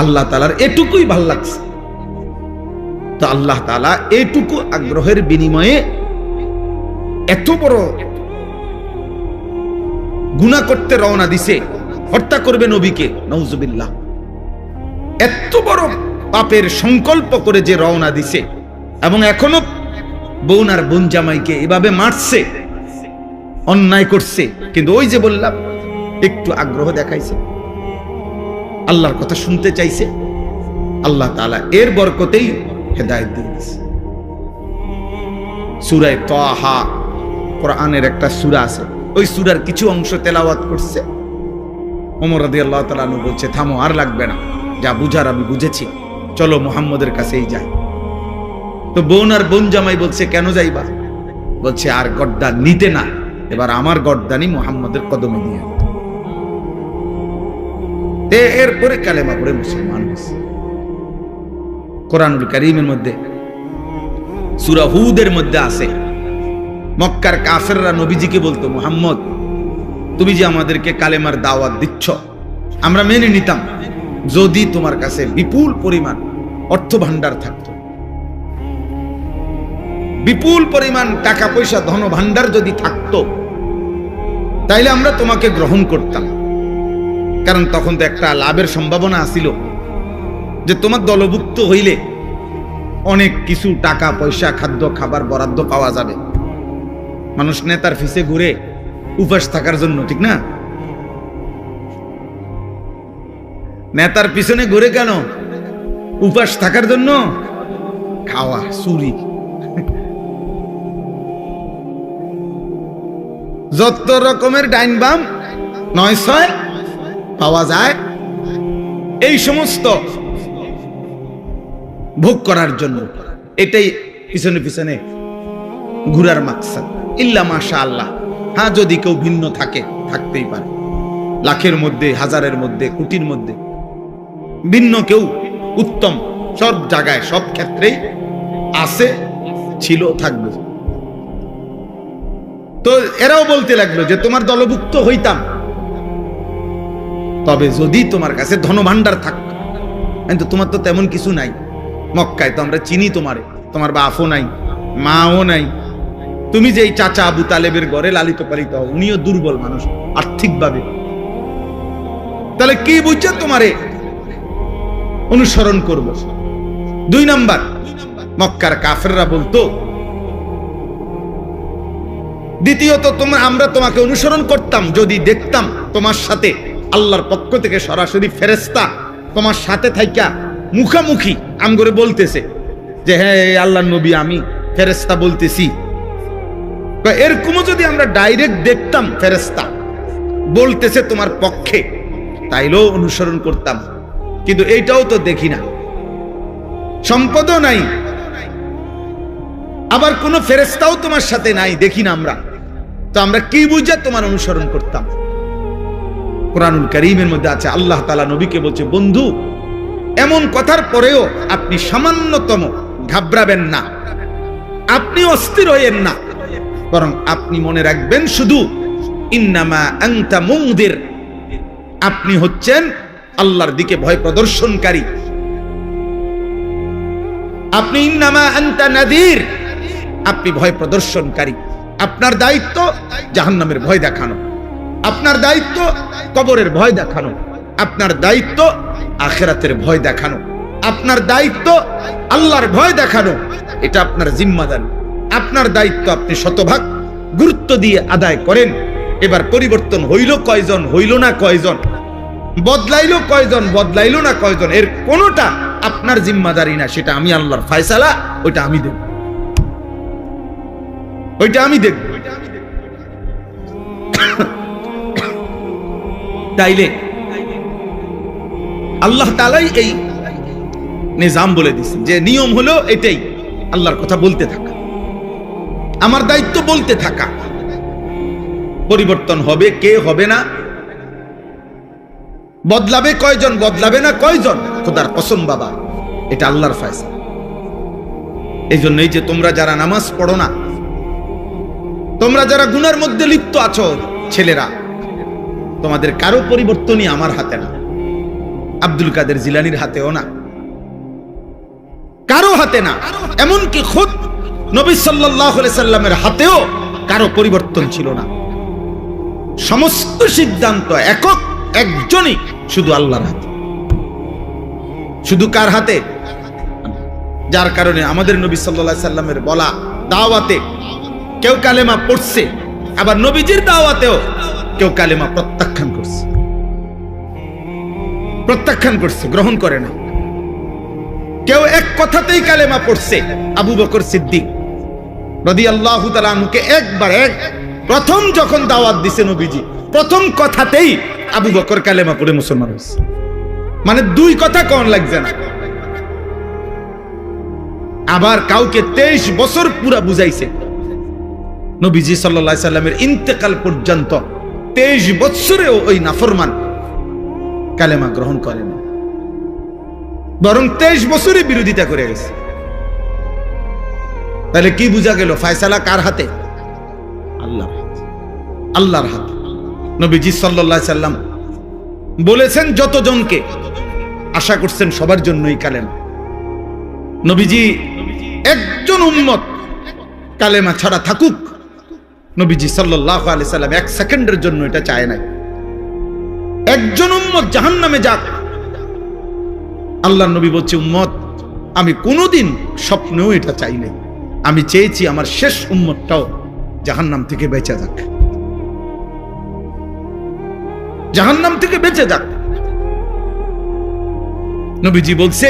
আল্লাহ তাআলার এটুকুই ভাল লাগছে। তো আল্লাহ তাআলা এটুকু আগ্রহের বিনিময়ে এত বড় গুনাহ করতে রওনা দিছে, হত্যা করবে নবীকে, নাউজুবিল্লাহ। এত বড় পাপের সংকল্প করে যে রওনা দিছে এবং এখনো বোন আর বোন জামাইকে এভাবে মারছে, অন্যায় করছে, কিন্তু ওই যে বললাম একটু আগ্রহ দেখাইছে, আল্লাহর কথা শুনতে চাইছে, আল্লাহ তাআলা এর বরকতেই হেদায়েত দিয়েছে। সূরা তাহা কোরআনের একটা সূরা আছে, ওই সূরার কিছু অংশ তেলাওয়াত করছে। ওমর রাদিয়াল্লাহু তাআলা আনহু বলছে, থামো, আর লাগবে না, যা বুঝার আমি বুঝেছি, চলো মুহাম্মদের কাছেই যাই। তো বোন আর বোন জামাই বলছে, কেন যাইবা? বলছে, আর গর্দান নিতে না, এবার আমার গর্দানি মুহাম্মদের কদমে দিয়ে। এরপরে কালেমা পড়ে মুসলমান হয়েছে। কোরআনুল কারীমের মধ্যে সূরা হুদের মধ্যে আছে, মক্কার কাফেররা নবীজিকে বলতো, মুহাম্মদ তুমি যে আমাদেরকে কালেমার দাওয়াত দিচ্ছ আমরা মেনে নিতাম যদি তোমার কাছে বিপুল পরিমাণ অর্থ ভান্ডার থাকতো, বিপুল পরিমাণ টাকা পয়সা ধন ভান্ডার যদি থাকতো তাইলে আমরা তোমাকে গ্রহণ করতাম। কারণ তখন তো একটা লাভের সম্ভাবনা আছিল যে তোমার দলভুক্ত হইলে অনেক কিছু টাকা পয়সা খাদ্য খাবার বরাদ্দ পাওয়া যাবে। মানুষ নেতার পিছে ঘুরে উপাস থাকার জন্য, ঠিক না? নেতার পিছনে ঘুরে কেন? উপাস থাকার জন্য, খাওয়া, চুরি, যত রকমের ডাইন বাম নয় ছয় পাওয়া যায়, এই সমস্ত ভোগ করার জন্য। এটাই পিছনে পিছনে ঘুরার মাকসাদ। ইল্লা মাশাআল্লাহ, হ্যাঁ যদি কেউ ভিন্ন থাকে, থাকতেই পারে, লাখের মধ্যে, হাজারের মধ্যে, কোটির মধ্যে ভিন্ন কেউ উত্তম, সব জায়গায় সব ক্ষেত্রেই আছে, ছিল, থাকবে। তো এরাও বলতে লাগলো যে তোমার দলভুক্ত হইতাম তবে যদি তোমার কাছে ধনভাণ্ডার থাকতো, কিন্তু তোমার তো তেমন কিছু নাই। মক্কায় তো আমরা চিনি তোমারে, তোমার বাপও নাই, মাও নাই, তুমি যে এই চাচা আবু তালেবের ঘরে লালিত পালিত হও, উনিও দুর্বল মানুষ আর্থিকভাবে, তাহলে কি বুঝছো তোমারে অনুসরণ করব? 2 নাম্বার, মক্কার কাফেররা বলতো, দ্বিতীয়ত আমরা তোমাকে অনুসরণ করতাম যদি দেখতাম তোমার সাথে আল্লাহর পক্ষ থেকে সরাসরি ফেরেশতা তোমার সাথে থাইকা মুখামুখি আমগরে বলতেছে যে হ্যাঁ আল্লাহর নবী, আমি ফেরেশতা বলতেছি। এরকমও যদি আমরা ডাইরেক্ট দেখতাম ফেরেশতা বলতেছে তোমার পক্ষে, তাইলেও অনুসরণ করতাম, কিন্তু এইটাও তো দেখি না, সম্পদও নাই, আবার কোন ফেরেশতাও তোমার সাথে নাই, দেখি না আমরা, তো আমরা কি বুঝা তোমার অনুসরণ করতাম? কোরআনুল কারীমের মধ্যে আছে, আল্লাহ তাআলা নবীকে বলছে, বন্ধু এমন কথার পরেও আপনি সামান্যতম ঘাবড়াবেন না, আপনি অস্থির হইয়েন না, বরং আপনি মনে রাখবেন শুধু ইন্নামা আনতা মুনদির, আপনি হচ্ছেন আল্লাহর দিকে ভয় প্রদর্শনকারী। আপনি ইন্নামা আনতা নাযীর, আপনি ভয় প্রদর্শনকারী। আপনার দায়িত্ব জাহান্নামের ভয় দেখানো, আপনার দায়িত্ব কবরের ভয় দেখানো, আপনার দায়িত্ব আখিরাতের ভয় দেখানো, আপনার দায়িত্ব আল্লাহর ভয় দেখানো। এটা আপনার জিম্মাদারি, আপনার দায়িত্ব আপনি শতভাগ গুরুত্ব দিয়ে আদায় করেন। এবার পরিবর্তন হইল কয়জন, হইল না কয়জন, বদলাইলো কয়জন, বদলাইলো না কয়জন, এর কোনোটা আপনার জিম্মাদারি না, সেটা আমি আল্লাহর ফয়সালা, ওইটা আমি দেব, ওইটা আমি দেখব। তাইলে আল্লাহ তাআলাই এই নিজাম বলে দিয়েছেন যে নিয়ম হলো এটাই, আল্লাহর কথা বলতে থাকা, আমার দায়িত্ব বলতে থাকা। পরিবর্তন হবে কে, হবে না, বদলাবে কয়জন, বদলাবে না কয়জন, খোদার কসম বাবা, এটা আল্লাহর ফয়সালা। এই জন্যই যে তোমরা যারা নামাজ পড়ো না, তোমরা যারা গুনার মধ্যে লিপ্ত আছো, ছেলেরা, তোমাদের কারো পরিবর্তনই আমার হাতে না, আব্দুল কাদের জিলানীর হাতেও না, কারো হাতে না। এমনকি খুদ নবী সাল্লাল্লাহু আলাইহি সাল্লামের হাতেও কারো পরিবর্তন ছিল না। সমস্ত সিদ্ধান্ত একক একজনই, শুধু আল্লাহর হাতে। শুধু কার হাতে? যার কারণে আমাদের নবী সাল্লাল্লাহু আলাইহি সাল্লামের বলা দাওয়াতে কেউ কালেমা পড়ছে, আবার নবীজির দাওয়াতেও কেউ কালেমা প্রত্যাখ্যান করছে, প্রত্যাখ্যান করছে, গ্রহণ করে না। কেউ এক কথাতেই কালেমা পড়ছে, আবু বকর সিদ্দিক রাদিয়াল্লাহু তাআলা আনহুকে একবার প্রথম যখন দাওয়াত দিছে নবীজি, প্রথম কথাতেই আবু বকর কালেমা পড়ে মুসলমান হয়েছে। মানে দুই কথা কোন লাগছে না। আবার কাউকে 23 বছর পুরা বুঝাইছে, নবীজি সাল্লাল্লাহু আলাইহি সাল্লামের ইন্তেকাল পর্যন্ত 23 বছরেও ওই নাফরমান কালেমা গ্রহণ করেন, বরং 23 বছরে বিরোধিতা করে গেছে। তাহলে কি বুঝা গেল? ফয়সালা কার হাতে? আল্লাহর হাতে, আল্লাহর হাতে। নবীজি সাল্লাল্লাহু আলাইহি সাল্লাম বলেছেন যতজনকে, আশা করছেন সবার জন্যই কালেমা। নবীজি একজন উম্মত কালেমা ছাড়া থাকুক, নবীজি সাল্লাল্লাহু আলাইহি সাল্লাম এক সেকেন্ডের জন্য এটা চায় নাই। একজন উম্মত জাহান্নামে যাক, আল্লাহর নবী বলছে উম্মত আমি কোনোদিন স্বপ্নেও এটা চাই নাই, আমি চেয়েছি আমার শেষ উম্মতটাও জাহান্নাম থেকে বেঁচে যাক, জাহান্নাম থেকে বেঁচে যাক। নবীজি বলছে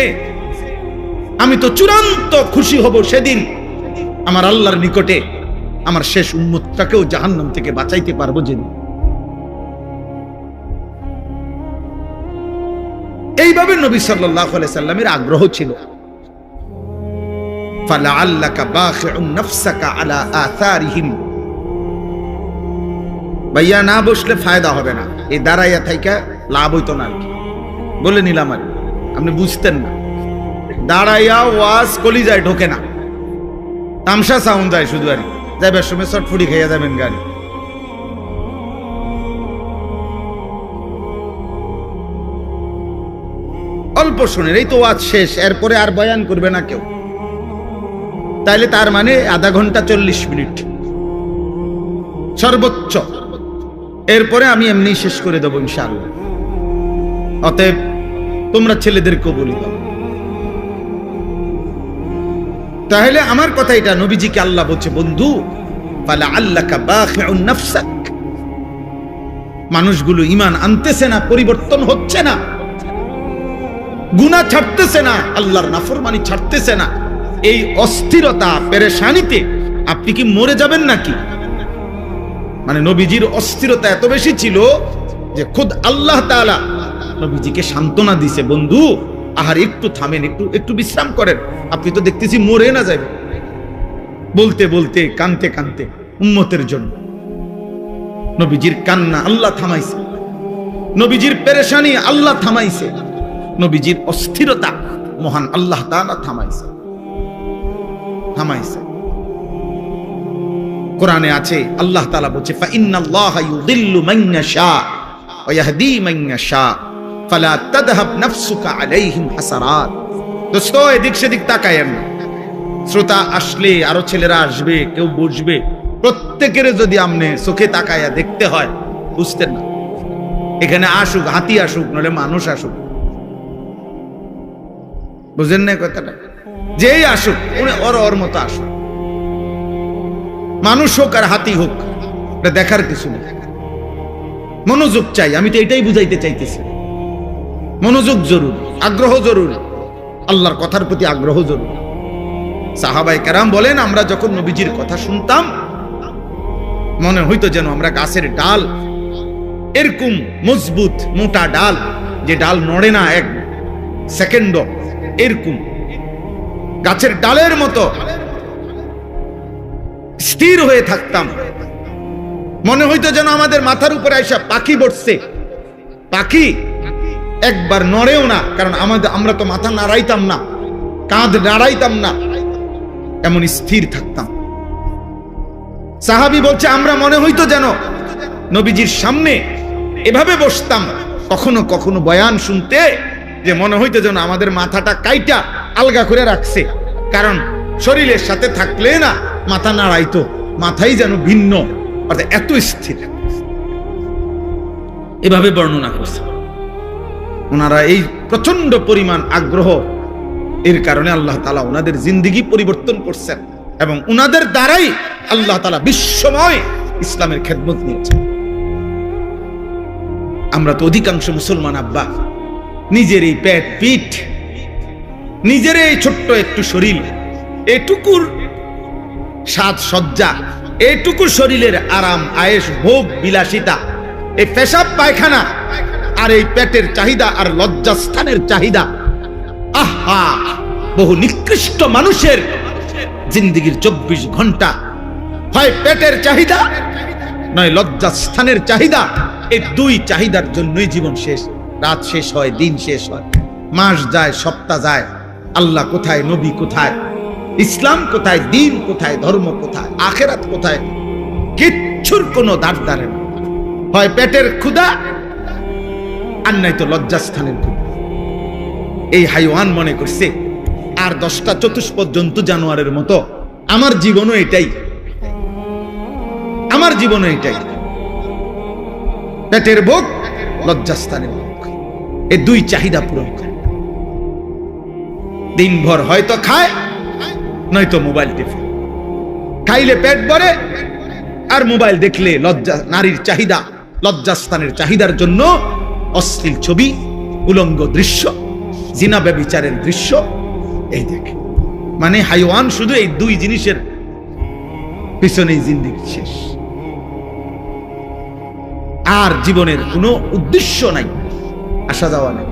আমি তো চূড়ান্ত খুশি হব সেদিন আমার আল্লাহর নিকটে আমার শেষ উম্মতটাকেও জাহান্নাম থেকে বাঁচাইতে পারবো যেদিন। এইভাবে নবী সাল্লাল্লাহু আলাইহি সাল্লামের আগ্রহ ছিল। ফালাআল্লাকা বাখিউন নাফসাকা আলা আথারিহিম, ভাইয়া না বসলে ফায়দা হবে না, এই দাঁড়াইয়া থাইকা লাভ হইতো না। বলে নিলাম আর আপনি বুঝতেন না, দাঁড়াইয়া ওয়াজ কলিজায় ঢোকে না, তামসা সাউন্ড যায় শুধু, আর যাইবার সময় চটফুটি খাইয়া যাবেন গাড়ি। অল্প শুনেন, এই তো ওয়াজ শেষ, এরপরে আর বয়ান করবে না কেউ, তাইলে তার মানে আধা ঘন্টা 40 মিনিট সর্বোচ্চ, এরপরে আমি এমনি শেষ করে দেবো ইনশাআল্লাহ। অতএব তোমরা ছেলেদেরকেও বলি দাও। তাহলে আমার কথা এটা, নবীজিকে আল্লাহ বলছে বন্ধু ফালাআল্লাকা বাখিউন নাফসাক, মানুষগুলো ঈমান আনতেছে না, পরিবর্তন হচ্ছে না, গুনাহ ছাড়তেছে না, আল্লাহর নাফরমানি ছাড়তেছে না, এই অস্থিরতা পেরেশানিতে আপনি কি মরে যাবেন নাকি? মানে নবীজির অস্থিরতা এত বেশি ছিল যে খুদ আল্লাহ তাআলা নবীজিকে সান্ত্বনা দিছে, বন্ধু আহার একটু থামেন, একটু বিশ্রাম করেন, আপনি তো দেখতেছি মরে না যাবেন। বলতে বলতে কানতে কানতে উম্মতের জন্য নবীজির কান্না আল্লাহ থামাইছে, নবীজির পেরেশানি আল্লাহ থামাইছে, নবীজির অস্থিরতা মহান আল্লাহ তাআলা থামাইছে। থামাইছে। কোরআনে আছে, আল্লাহ তাআলা বলছে ফা ইন্নাল্লাহা ইউদিল্লু মান ইয়াশা ওয়া ইয়াহদি মান ইয়াশা ফালা তাযহাব নাফসুকা আলাইহিম হাসারাত। দোস্ত, এদিক সেদিক তাকায়েন না। শ্রোতা আসলে আরো ছেলেরা আসবে, কেউ বসবে, প্রত্যেকের যদি আমনে চোখে তাকায়া দেখতে হয়, বুঝতেন না। এখানে আসুক, হাতি আসুক, নলে মানুষ আসুক, বুঝেন না কথাটা? যেই আসুক উনি ওর মতো আসুক, মানুষ হোক আর হাতি হোক, এটা দেখার কিছু নেই। মনোযোগ চাই, আমি তো এটাই বুঝাইতে চাইতেছি। মনোযোগ জরুরি, আগ্রহ জরুরি, আল্লাহর কথার প্রতি আগ্রহ জরুরি। সাহাবায়ে কেরাম বলেন, আমরা যখন নবীজির কথা শুনতাম মনে হইতো যেন আমরা গাছের ডাল, এরকম মজবুত মোটা ডাল, যে ডাল নড়ে না এক সেকেন্ড, এরকম গাছের ডালের মতো স্থির হয়ে থাকতাম। মনে হইতো যেন আমাদের মাথার উপরে আইসা পাখি বসছে। পাখি একবার নড়েও না, কারণ আমরা তো মাথা নাড়াইতাম না, কাঁধ নাড়াইতাম না, এমন স্থির থাকতাম। সাহাবী বলছে, আমরা মনে হইতো যেন নবীজির সামনে এভাবে বসতাম কখনো কখনো বয়ান শুনতে, যে মনে হইতো যেন আমাদের মাথাটা কাইটা আলগা করে রাখছে, কারণ শরীরের সাথে থাকলে না মাথা নাড়াইতো, মাথাই যেন ভিন্ন, অর্থাৎ এত স্থির। এভাবে বর্ণনা করছে ওনারা। এই প্রচন্ড পরিমাণ আগ্রহ, এর কারণে আল্লাহ তাআলা ওনাদের জিন্দেগি পরিবর্তন করছেন, এবং ওনাদের দ্বারাই আল্লাহ তাআলা বিশ্বময় ইসলামের খেদমত নিয়েছেন। আমরা তো অধিকাংশ মুসলমান আব্বা নিজের এই পেট পিঠ, নিজের এই ছোট্ট একটু শরীর, এটুকুর সাজ সজ্জা, এটুকু শরীরের আরাম আয়েশ ভোগ বিলাসিতা, এই পেশাব পায়খানা আর এই পেটের চাহিদা আর লজ্জাস্থানের চাহিদা, আহা, বহু নিকৃষ্ট মানুষের জিন্দেগির 24 ঘন্টা হয় পেটের চাহিদা নয় লজ্জাস্থানের চাহিদা। এই দুই চাহিদার জন্যই জীবন শেষ, রাত শেষ হয়, দিন শেষ হয়, মাস যায়, সপ্তাহ যায়, আল্লাহ কোথায়, নবী কোথায়, ইসলাম কোথায়, দিন কোথায়, ধর্ম কোথায়, আখেরাত কোথায়, কিচ্ছুর কোনো দাঁড় দাঁড়ে না। হয় পেটের ক্ষুধা আর নাই তো লজ্জাস্থানের ক্ষুধা। এই হাইওয়ান মনে করছে আর 10টা চতুষ্পদ জন্তু জানোয়ারের মতো আমার জীবনও এটাই, আমার জীবনও এটাই, পেটের ভোগ, লজ্জাস্থানের ভোগ, এই দুই চাহিদা পূরণ করে। দিনভর হয়তো খায়, নয়তো মোবাইল টিপে, খাইলে পেট ভরে আর মোবাইল দেখলে লজ্জা, নারীর চাহিদা, লজ্জাস্থানের চাহিদার জন্য অশ্লীল ছবি, উলঙ্গ দৃশ্য, জিনা ব্যভিচারের দৃশ্য, এই দেখে। মানে হাইওয়ান শুধু এই দুই জিনিসের পিছনেই জিন্দেগি শেষ, আর জীবনের কোনো উদ্দেশ্য নাই, আসা যাওয়া নাই।